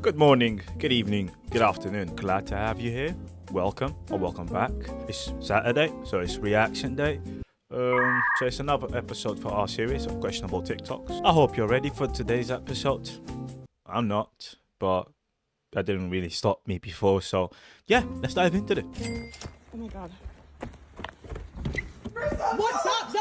Good morning, good evening, good afternoon. Glad to have you here. Welcome or welcome back. It's Saturday, so it's reaction day. So it's another episode for our series of questionable TikToks. I hope you're ready for today's episode. I'm not, but that didn't really stop me before. So yeah, let's dive into it. Oh my god. What? Stop!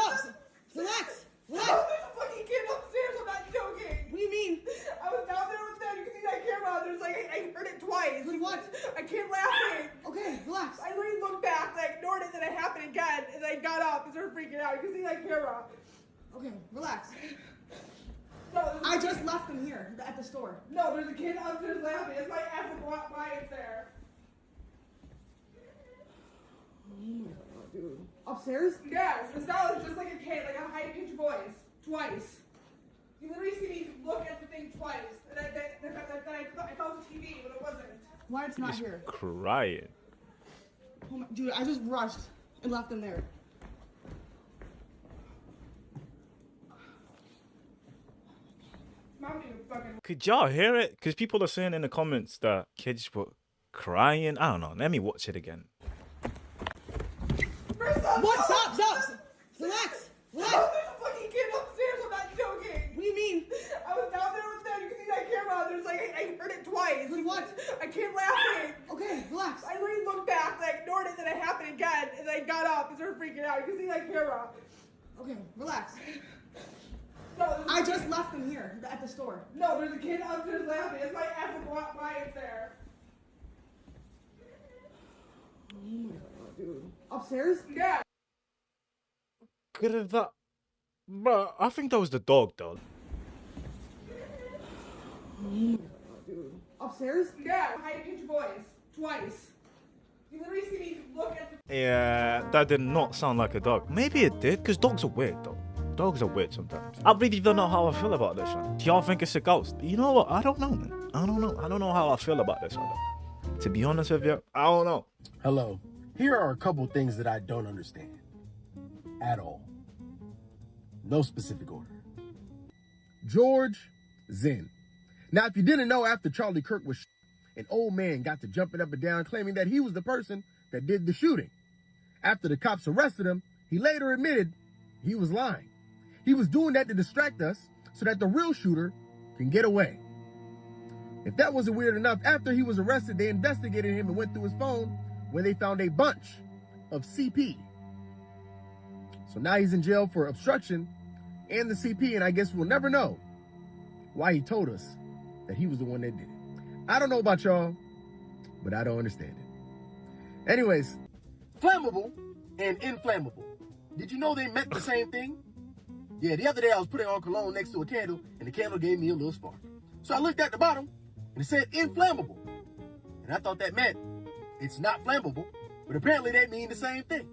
Relax! There's a fucking kid upstairs, I'm not joking. What do you mean? I was down there with them, you can see that camera, there's like, I heard it twice. Like what? I kept laughing. Okay, relax. I literally looked back, I ignored it, then it happened again, and I got up and started freaking out. You can see that camera. Okay, relax. No, I just left them here at the store. No, there's a kid upstairs laughing. It's my ass and why it's there. Oh my god, dude. Upstairs? Yes, it sounded just like a kid, like a high-pitched voice. Twice. You literally see me look at the thing twice, and I thought it was TV, but it wasn't. Why it's not He's here? crying. Oh my, dude, I just rushed and left them there. Mom, you fucking... Could y'all hear it? Because people are saying in the comments that kids were crying. I don't know. Let me watch it again. What? Stop! Relax! There's a fucking kid upstairs, I'm not joking. What do you mean? I was down there with them, you can see that camera, there's like, I heard it twice. Like what? I kept laughing. Okay, relax. I literally looked back, I ignored it, then it happened again, and I got up and started freaking out. You can see that camera. Okay, relax. No, I just left them here at the store. No, there's a kid upstairs laughing. It's my ass and why it's there. Oh my god, dude. Upstairs? Yeah. Could have that. But I think that was the dog, though. Oh my god, dude. Upstairs? Yeah. High-pitched voice. Twice. You literally see me look at the... Yeah, that did not sound like a dog. Maybe it did, because dogs are weird, though. Dogs are weird sometimes. I really don't know how I feel about this one. Do y'all think it's a ghost? You know what? I don't know, man. I don't know. I don't know how I feel about this one, though. To be honest with you, I don't know. Hello. Here are a couple things that I don't understand. At all. No specific order. George Zinn. Now, if you didn't know, after Charlie Kirk was an old man got to jumping up and down claiming that he was the person that did the shooting. After the cops arrested him, he later admitted he was lying. He was doing that to distract us so that the real shooter can get away. If that wasn't weird enough, after he was arrested, they investigated him and went through his phone where they found a bunch of CP. So now he's in jail for obstruction and the CP, and I guess we'll never know why he told us that he was the one that did it. I don't know about y'all, but I don't understand it. Anyways, flammable and inflammable. Did you know they meant the same thing? Yeah, the other day I was putting on cologne next to a candle, and the candle gave me a little spark. So I looked at the bottom, and it said inflammable. And I thought that meant it's not flammable, but apparently they mean the same thing.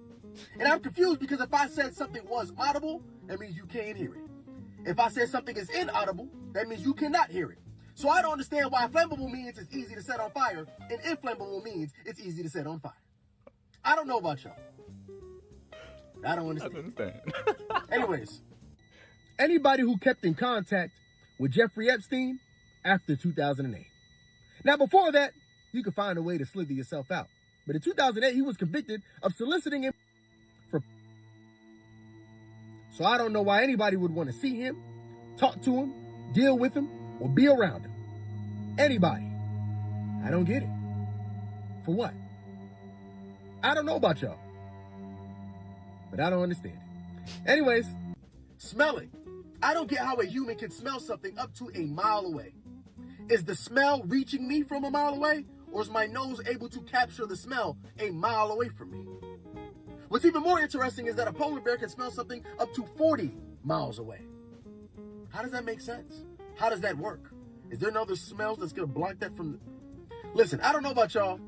And I'm confused because if I said something was audible, that means you can't hear it. If I said something is inaudible, that means you cannot hear it. So I don't understand why flammable means it's easy to set on fire, and inflammable means it's easy to set on fire. I don't know about y'all. I don't understand. Anyways, anybody who kept in contact with Jeffrey Epstein after 2008. Now, before that, you could find a way to slither yourself out. But in 2008, he was convicted of soliciting him for... So I don't know why anybody would want to see him, talk to him, deal with him, or be around him. Anybody. I don't get it. For what? I don't know about y'all, but I don't understand it. Anyways, smelling. I don't get how a human can smell something up to a mile away. Is the smell reaching me from a mile away, or is my nose able to capture the smell a mile away from me? What's even more interesting is that a polar bear can smell something up to 40 miles away. How does that make sense? How does that work? Is there no other smells that's going to block that from... Listen, I don't know about y'all,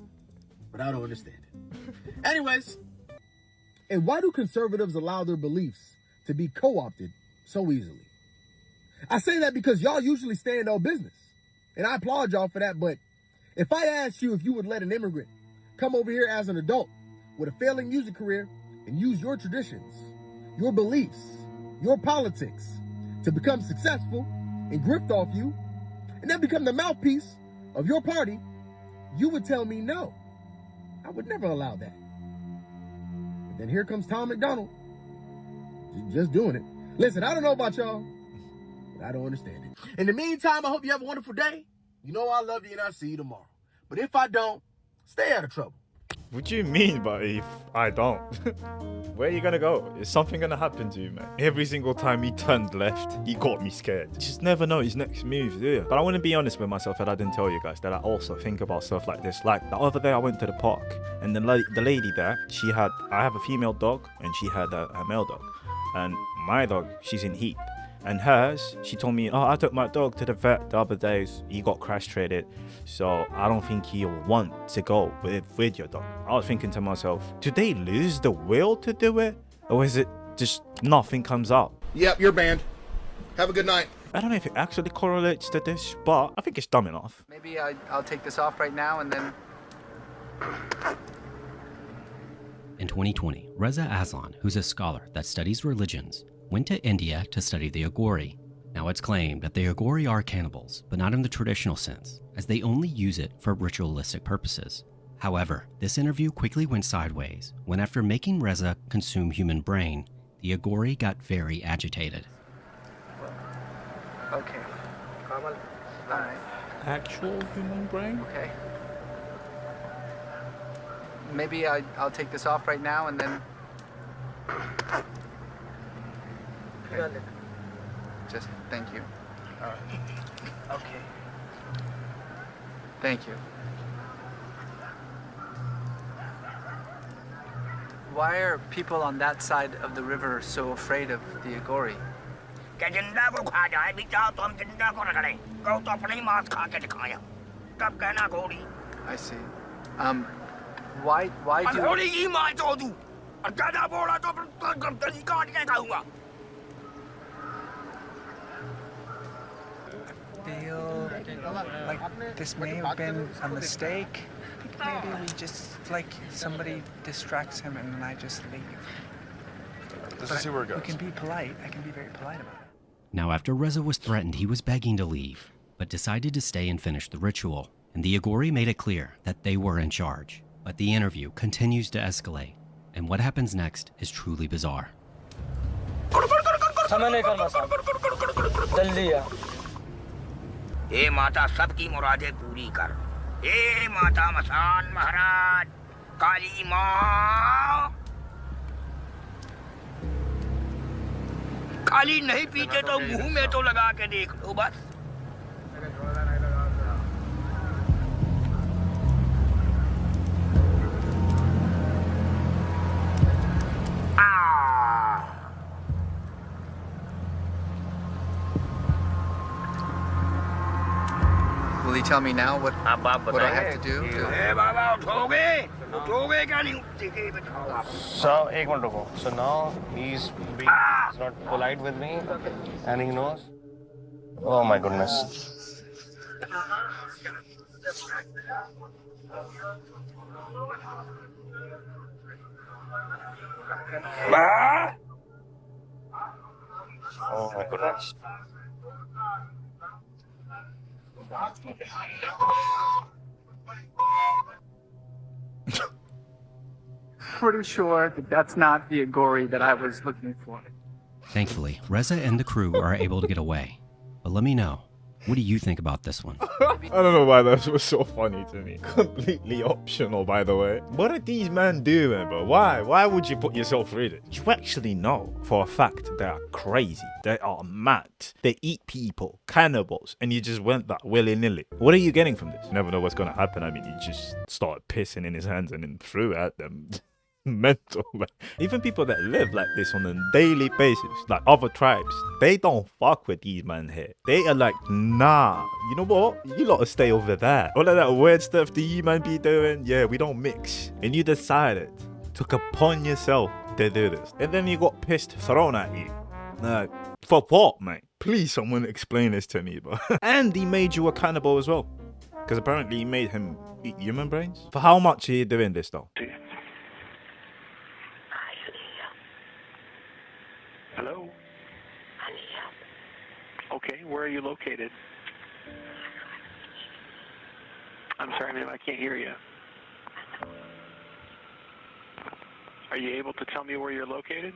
but I don't understand it. Anyways, and why do conservatives allow their beliefs to be co-opted so easily? I say that because y'all usually stand on business, and I applaud y'all for that, but if I asked you if you would let an immigrant come over here as an adult with a failing music career and use your traditions, your beliefs, your politics to become successful and grift off you, and then become the mouthpiece of your party, you would tell me no. I would never allow that. But then here comes Tom McDonald, just doing it. Listen, I don't know about y'all, but I don't understand it. In the meantime, I hope you have a wonderful day. You know I love you and I'll see you tomorrow. But if I don't, stay out of trouble. What do you mean by if I don't? Where are you gonna go? Is something gonna happen to you, man? Every single time he turned left, he got me scared. You just never know his next move, do you? But I want to be honest with myself, and I didn't tell you guys that I also think about stuff like this. Like the other day, I went to the park, and the lady there, I have a female dog, and she had a male dog. And my dog, she's in heat. And hers, she told me, I took my dog to the vet the other day. He got castrated, so I don't think he'll want to go with your dog. I was thinking to myself, do they lose the will to do it? Or is it just nothing comes up? Yep, you're banned. Have a good night. I don't know if it actually correlates to this, but I think it's dumb enough. Maybe I'll take this off right now and then... In 2020, Reza Aslan, who's a scholar that studies religions, went to India to study the Agori. Now it's claimed that the Agori are cannibals, but not in the traditional sense, as they only use it for ritualistic purposes. However, this interview quickly went sideways when, after making Reza consume human brain, the Agori got very agitated. Okay. Alright. Actual human brain? Okay. Maybe I'll take this off right now and then... Okay. Just thank you. Okay. Thank you. Why are people on that side of the river so afraid of the Agori? I see. Why do... feel like this may have been a mistake. Maybe we just, like, somebody distracts him and I just leave. Let's see where it goes. We can be polite. I can be very polite about it. Now, after Reza was threatened, he was begging to leave, but decided to stay and finish the ritual. And the Agori made it clear that they were in charge. But the interview continues to escalate, and what happens next is truly bizarre. हे माता सबकी मुरादें पूरी कर। हे माता मसान महाराज काली माँ। काली नहीं पीते तो मुंह में तो लगा के देख लो बस। Will he tell me now what I have to do? So, एक मिनट रुको. So now he's not polite with me, and he knows. Oh my goodness. Oh my goodness. Pretty sure that that's not the Agori that I was looking for. Thankfully, Reza and the crew are able to get away. But let me know, what do you think about this one? I don't know why that was so funny to me. Completely optional, by the way. What are these men doing, bro? Why? Why would you put yourself through it? You actually know for a fact they are crazy. They are mad. They eat people, cannibals, and you just went that willy-nilly. What are you getting from this? You never know what's going to happen. I mean, you just started pissing in his hands and then threw it at them. Mental, man. Even people that live like this on a daily basis, like other tribes, they don't fuck with these men here. They are like, nah, you know what? You lot to stay over there. All of that weird stuff that you man be doing, yeah, we don't mix. And you decided, took upon yourself to do this. And then you got pissed thrown at you. For what, mate? Please, someone explain this to me, bro. And he made you a cannibal as well. Because apparently he made him eat human brains. For how much are you doing this, though? Hello? Okay, where are you located? I'm sorry, ma'am, I can't hear you. Are you able to tell me where you're located?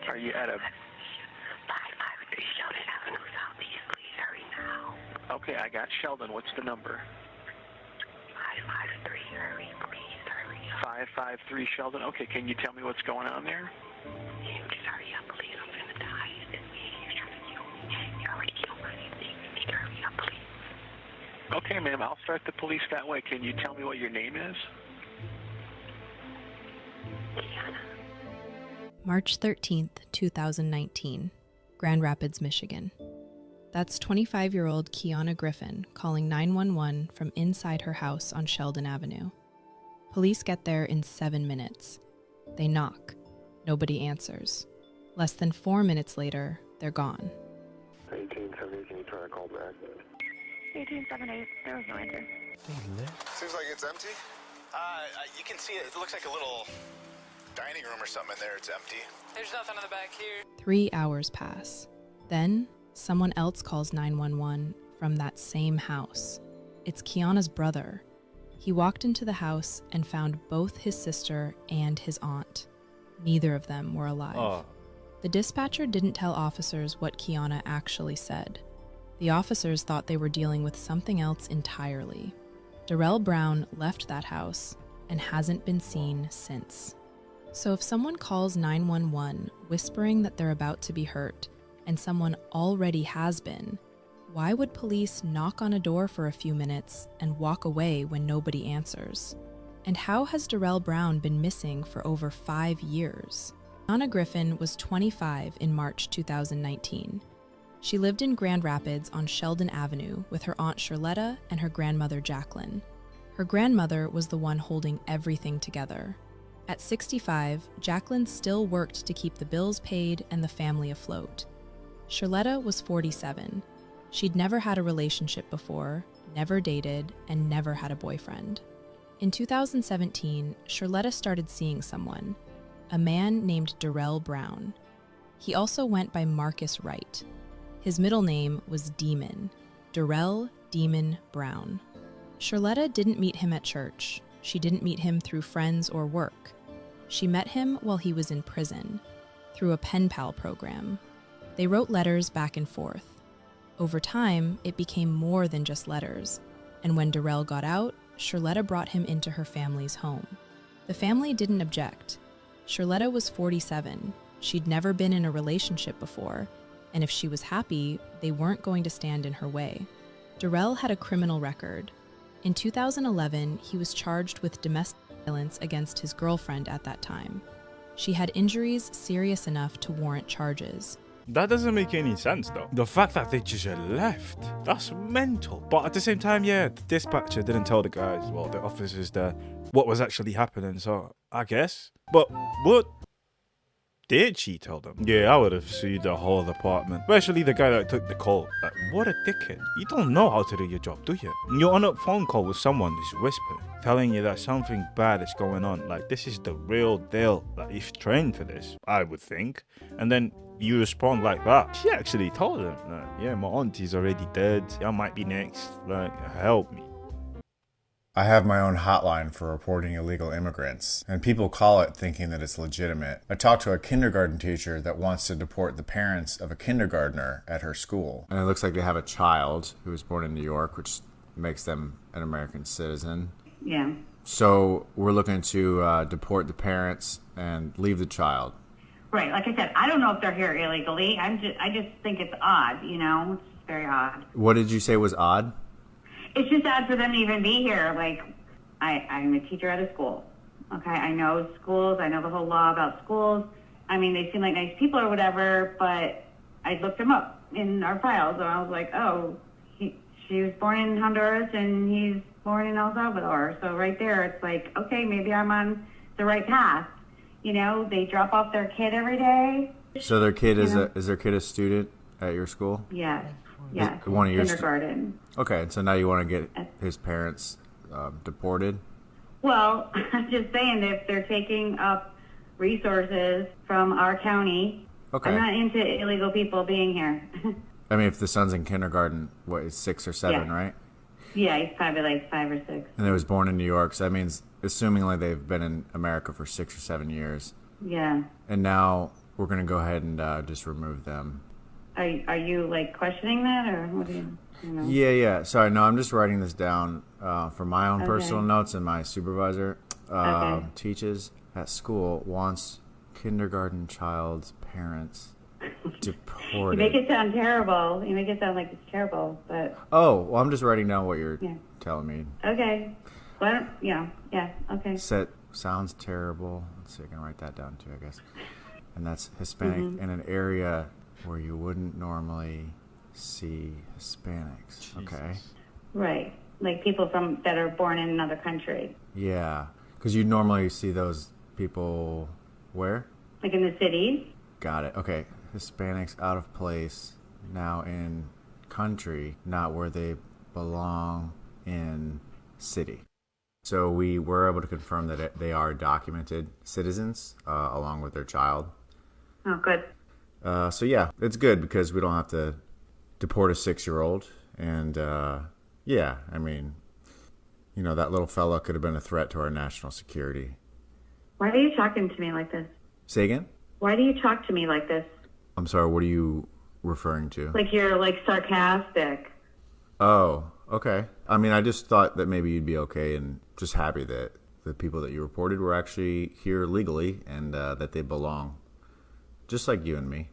Are you at a... 553 Sheldon Avenue Southeast, please hurry now. Okay, I got Sheldon. What's the number? 553, hurry, please hurry up. 553 Sheldon. Okay, can you tell me what's going on there? Can you just hurry up, please? I'm gonna die. You're trying to kill me. You already killed my family. You need to hurry up, please. Okay, ma'am, I'll start the police that way. Can you tell me what your name is? March 13th, 2019, Grand Rapids, Michigan. That's 25-year-old Kiana Griffin calling 911 from inside her house on Sheldon Avenue. Police get there in 7 minutes. They knock. Nobody answers. Less than 4 minutes later, they're gone. 1878, can you try to call back? 1878, there was no answer. Seems like it's empty. You can see it. It looks like a little dining room or something in there. It's empty. There's nothing in the back here. 3 hours pass. Then, someone else calls 911 from that same house. It's Kiana's brother. He walked into the house and found both his sister and his aunt. Neither of them were alive. Oh. The dispatcher didn't tell officers what Kiana actually said. The officers thought they were dealing with something else entirely. Darrell Brown left that house and hasn't been seen since. So if someone calls 911 whispering that they're about to be hurt, and someone already has been, why would police knock on a door for a few minutes and walk away when nobody answers? And how has Darrell Brown been missing for over 5 years? Kiana Griffin was 25 in March 2019. She lived in Grand Rapids on Sheldon Avenue with her aunt Charletta and her grandmother Jacqueline. Her grandmother was the one holding everything together. At 65, Jacqueline still worked to keep the bills paid and the family afloat. Charletta was 47. She'd never had a relationship before, never dated, and never had a boyfriend. In 2017, Charletta started seeing someone, a man named Darrell Brown. He also went by Marcus Wright. His middle name was Demon, Darrell Demon Brown. Charletta didn't meet him at church. She didn't meet him through friends or work. She met him while he was in prison, through a pen pal program. They wrote letters back and forth. Over time, it became more than just letters, and when Darrell got out, Charletta brought him into her family's home. The family didn't object. Charletta was 47. She'd never been in a relationship before, and if she was happy, they weren't going to stand in her way. Darrell had a criminal record. In 2011, he was charged with domestic violence against his girlfriend at that time. She had injuries serious enough to warrant charges. That doesn't make any sense though. The fact that they just left, that's mental. But at the same time, yeah, the dispatcher didn't tell the guys, well, the officers there, what was actually happening, so I guess. But what did she tell them? Yeah, I would have sued the whole apartment. Especially the guy that took the call. Like, what a dickhead. You don't know how to do your job, do you? You're on a phone call with someone who's whispering, telling you that something bad is going on. Like, this is the real deal. Like, you've trained for this, I would think. And then you respond like that. She actually told him, like, yeah, my auntie's already dead. I might be next. Like, help me. I have my own hotline for reporting illegal immigrants, and people call it thinking that it's legitimate. I talked to a kindergarten teacher that wants to deport the parents of a kindergartner at her school. And it looks like they have a child who was born in New York, which makes them an American citizen. Yeah. So we're looking to deport the parents and leave the child. Right. Like I said, I don't know if they're here illegally. I just think it's odd, you know? It's very odd. What did you say was odd? It's just odd for them to even be here. Like, I'm a teacher at a school. Okay, I know schools. I know the whole law about schools. I mean, they seem like nice people or whatever, but I looked them up in our files, and I was like, oh, she was born in Honduras, and he's born in El Salvador. So right there, it's like, okay, maybe I'm on the right path. You know, they drop off their kid every day. So their kid is their kid a student at your school? Yes. Yeah, one of your kindergarten. Okay, so now you want to get his parents deported? Well, I'm just saying that if they're taking up resources from our county, okay. I'm not into illegal people being here. I mean, if the son's in kindergarten, what, is 6 or 7, Yeah. right? Yeah, he's probably like 5 or 6. And they was born in New York, so that means, assumingly, they've been in America for 6 or 7 years. Yeah. And now we're going to go ahead and just remove them. Are you like questioning that, or what do you know? Yeah. Sorry, no, I'm just writing this down for my own Okay. personal notes, and my supervisor Okay. teaches at school wants kindergarten child's parents You deported. make it sound terrible. You make it sound like it's terrible, but Oh, well, I'm just writing down what you're Yeah. telling me. okay. Well, yeah, okay. Sounds terrible. Let's see, I can write that down too, I guess. And that's Hispanic Mhm. in an area where you wouldn't normally see Hispanics. Okay. Right. Like people that are born in another country. Yeah, because you normally see those people where? Like in the cities. Got it. Okay. Hispanics out of place, now in country, not where they belong in city. So we were able to confirm that they are documented citizens along with their child. Oh, good. So yeah, it's good because we don't have to deport a 6-year-old. And yeah, I mean, you know, that little fella could have been a threat to our national security. Why are you talking to me like this? Say again? Why do you talk to me like this? I'm sorry, what are you referring to? Like you're like sarcastic. Oh, okay. I mean, I just thought that maybe you'd be okay and just happy that the people that you reported were actually here legally and that they belong. Just like you and me.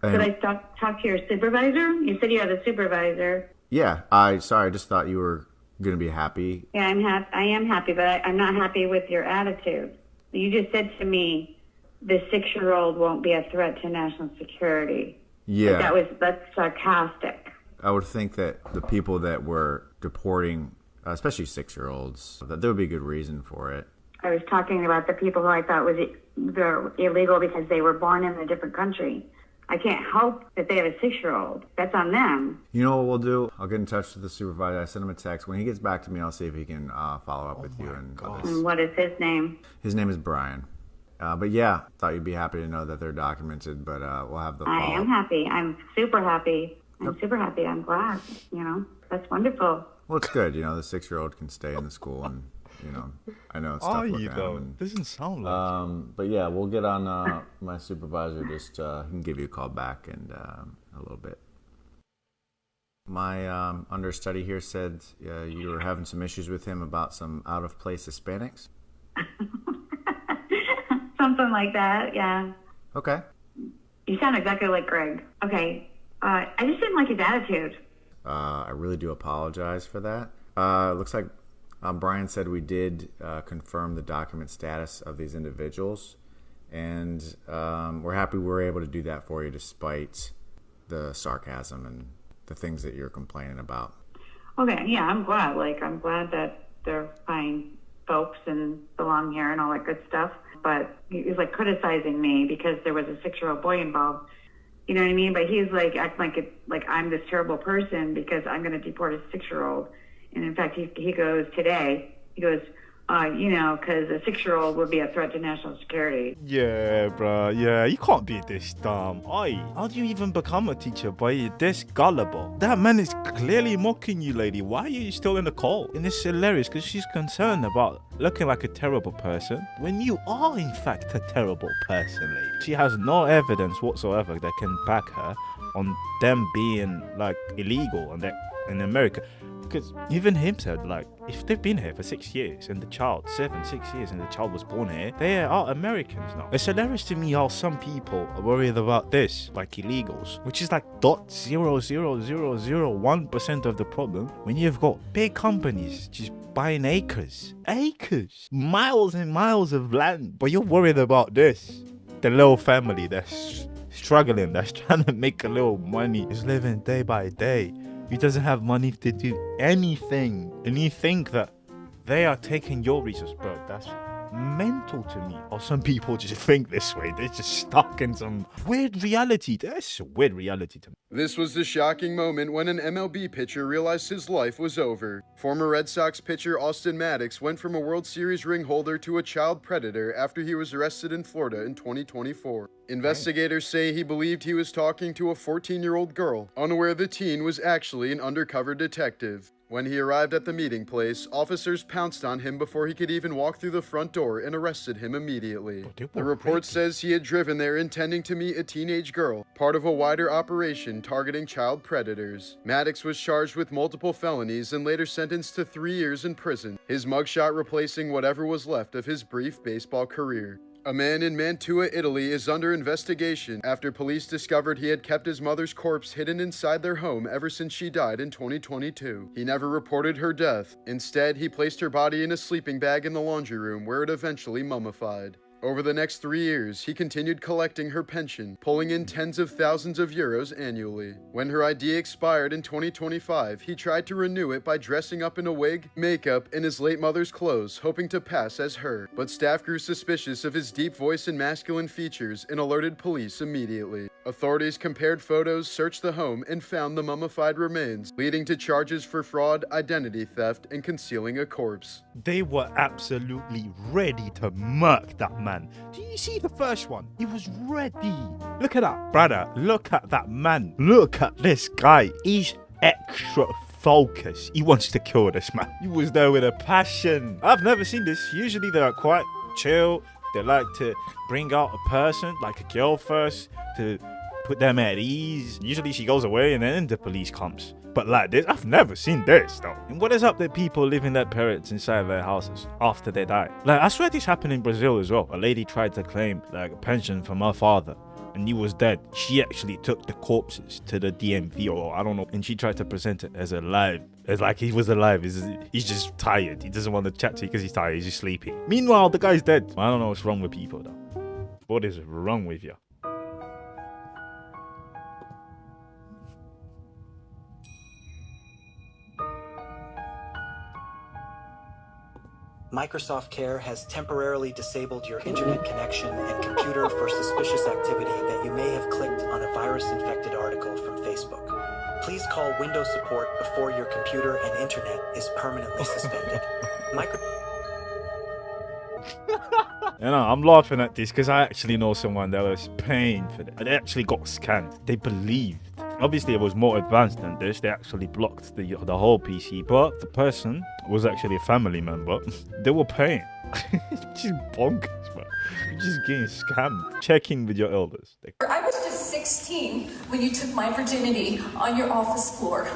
Did I talk to your supervisor? You said you had a supervisor. Yeah, I just thought you were going to be happy. Yeah, I am happy, but I'm not happy with your attitude. You just said to me, the 6-year-old won't be a threat to national security. Yeah. That's sarcastic. I would think that the people that were deporting, especially 6-year-olds, that there would be a good reason for it. I was talking about the people who I thought they're illegal because they were born in a different country. I can't help that they have a 6-year-old. That's on them. You know what we'll do? I'll get in touch with the supervisor. I send him a text. When he gets back to me, I'll see if he can follow up with you. And what is his name? His name is Brian. But yeah, thought you'd be happy to know that they're documented, but we'll have the I am happy. I'm super happy. Super happy. I'm glad. You know, that's wonderful. Well, it's good. You know, the 6-year-old can stay in the school, and you know, I know it's tough Are looking you at though? him. Doesn't sound like. But yeah, we'll get on my supervisor. Just he can give you a call back in a little bit. My understudy here said you were having some issues with him about some out of place Hispanics. Something like that, yeah. Okay. You sound exactly like Greg. Okay. I just didn't like his attitude. I really do apologize for that. Looks like Brian said we did confirm the document status of these individuals, and we're happy we were able to do that for you despite the sarcasm and the things that you're complaining about. Okay, yeah, I'm glad. I'm glad that they're fine folks and belong here and all that good stuff. But he was criticizing me because there was a 6-year-old boy involved. You know what I mean? But he's acting like I'm this terrible person because I'm going to deport a 6-year-old. And in fact, he goes today. He goes, because a 6-year-old would be a threat to national security. Yeah, bro. Yeah, you can't be this dumb. How do you even become a teacher by this gullible? That man is clearly mocking you, lady. Why are you still in the call? And it's hilarious because she's concerned about looking like a terrible person when you are, in fact, a terrible person, lady. She has no evidence whatsoever that can back her on them being illegal and that in America. Because even him said, if they've been here for 6 years and the child, 6 years and the child was born here, they are Americans now. It's hilarious to me how some people are worried about this, illegals, which is 0.00001% of the problem when you've got big companies just buying acres, miles and miles of land. But you're worried about this. The little family that's struggling, that's trying to make a little money, is living day by day. He doesn't have money to do anything, and you think that they are taking your resources, bro. That's mental to me. Or some people just think this way. They're just stuck in some weird reality. That's a weird reality to me. This was the shocking moment when an MLB pitcher realized his life was over. Former Red Sox pitcher Austin Maddox went from a World Series ring holder to a child predator after he was arrested in Florida in 2024. Investigators say he believed he was talking to a 14-year-old girl, unaware the teen was actually an undercover detective. When he arrived at the meeting place, officers pounced on him before he could even walk through the front door and arrested him immediately. The report says he had driven there intending to meet a teenage girl, part of a wider operation targeting child predators. Maddox was charged with multiple felonies and later sentenced to 3 years in prison, his mugshot replacing whatever was left of his brief baseball career. A man in Mantua, Italy is under investigation after police discovered he had kept his mother's corpse hidden inside their home ever since she died in 2022. He never reported her death. Instead, he placed her body in a sleeping bag in the laundry room where it eventually mummified. Over the next 3 years, he continued collecting her pension, pulling in tens of thousands of euros annually. When her ID expired in 2025, he tried to renew it by dressing up in a wig, makeup, and his late mother's clothes, hoping to pass as her. But staff grew suspicious of his deep voice and masculine features and alerted police immediately. Authorities compared photos, searched the home, and found the mummified remains, leading to charges for fraud, identity theft, and concealing a corpse. They were absolutely ready to murk that man. Do you see the first one? He was ready. Look at that, brother. Look at that man. Look at this guy. He's extra focused. He wants to kill this man. He was there with a passion. I've never seen this. Usually they're quite chill. They like to bring out a person, like a girl first, to put them at ease. Usually she goes away and then the police comes. But like this, I've never seen this though. And what is up with people leaving their parents inside their houses after they die? Like, I swear this happened in Brazil as well. A lady tried to claim like a pension from her father and he was dead. She actually took the corpses to the DMV or I don't know, and she tried to present it as alive. It's like he was alive. He's just tired. He doesn't want to chat to you because he's tired. He's just sleepy. Meanwhile, the guy's dead. I don't know what's wrong with people though. What is wrong with you? Microsoft Care has temporarily disabled your internet connection and computer for suspicious activity that you may have clicked on a virus-infected article from Facebook. Please call Windows support before your computer and internet is permanently suspended. You know, I'm laughing at this because I actually know someone that was paying for it. They actually got scanned. They believed. Obviously, it was more advanced than this. They actually blocked the whole PC, but the person was actually a family member. They were paying. It's just bonkers, man. You're just getting scammed. Check in with your elders. I was just 16 when you took my virginity on your office floor.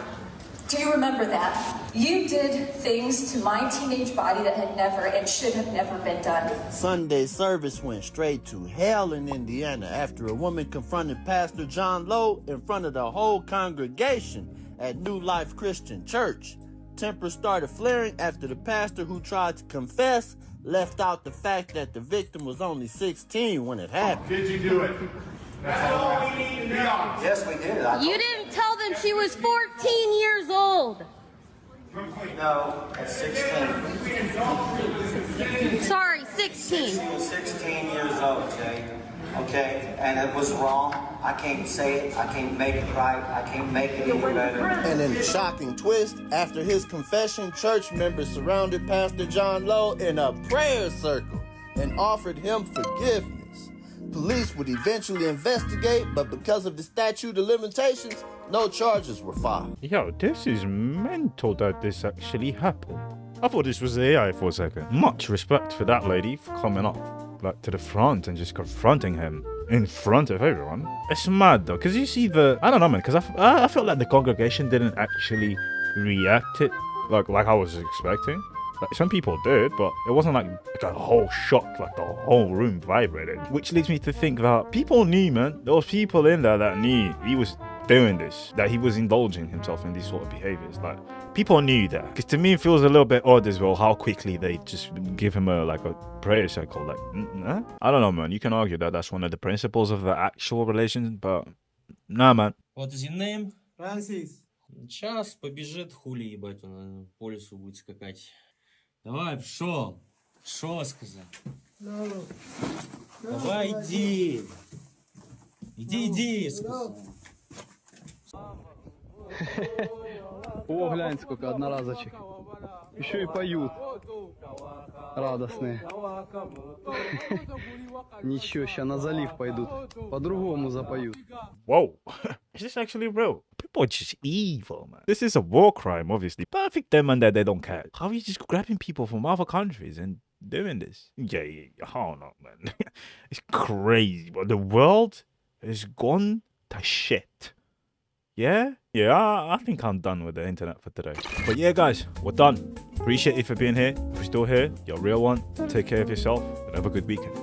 Do you remember that? You did things to my teenage body that had never and should have never been done. Sunday service went straight to hell in Indiana after a woman confronted Pastor John Lowe in front of the whole congregation at New Life Christian Church. Tempers started flaring after the pastor who tried to confess left out the fact that the victim was only 16 when it happened. Did you do it? That's all we need to know. Yes, we did. You didn't tell them she was 14 years old. No, at 16. Sorry, 16. She was 16 years old, Jay. Okay, and it was wrong. I can't say it. I can't make it right. I can't make it any better. And in a shocking twist, after his confession, church members surrounded Pastor John Lowe in a prayer circle and offered him forgiveness. Police would eventually investigate, but because of the statute of limitations, no charges were filed. Yo, this is mental that this actually happened. I thought this was AI for a second. Much respect for that lady for coming up like to the front and just confronting him in front of everyone. It's mad though, because you see I don't know, man, because I felt like the congregation didn't actually react it like I was expecting. Like, some people did, but it wasn't like a whole shock, like the whole room vibrated. Which leads me to think that people knew, man. There was people in there that knew he was doing this, that he was indulging himself in these sort of behaviors. Like, people knew that. Because to me, it feels a little bit odd as well how quickly they just give him a prayer cycle. Like, I don't know, man. You can argue that that's one of the principles of the actual relation, but nah, man. What is your name? Francis. Сейчас побежит хули, ебать, он по лесу будет скакать. Давай, пшел. Что сказал? Давай, иди. Иди, сказал. О, глянь, сколько одноразочек. Еще и поют. Радостные. Ничего, сейчас на залив пойдут. По-другому запоют. Whoa, is this actually real? People are just evil, man. This is a war crime, obviously. But I think them and that they don't care. How are you just grabbing people from other countries and doing this? Yeah, I don't know, man. It's crazy, but the world has gone to shit. Yeah? Yeah, I think I'm done with the internet for today. But yeah, guys, we're done. Appreciate you for being here. If you're still here, you're a real one. Take care of yourself and have a good weekend.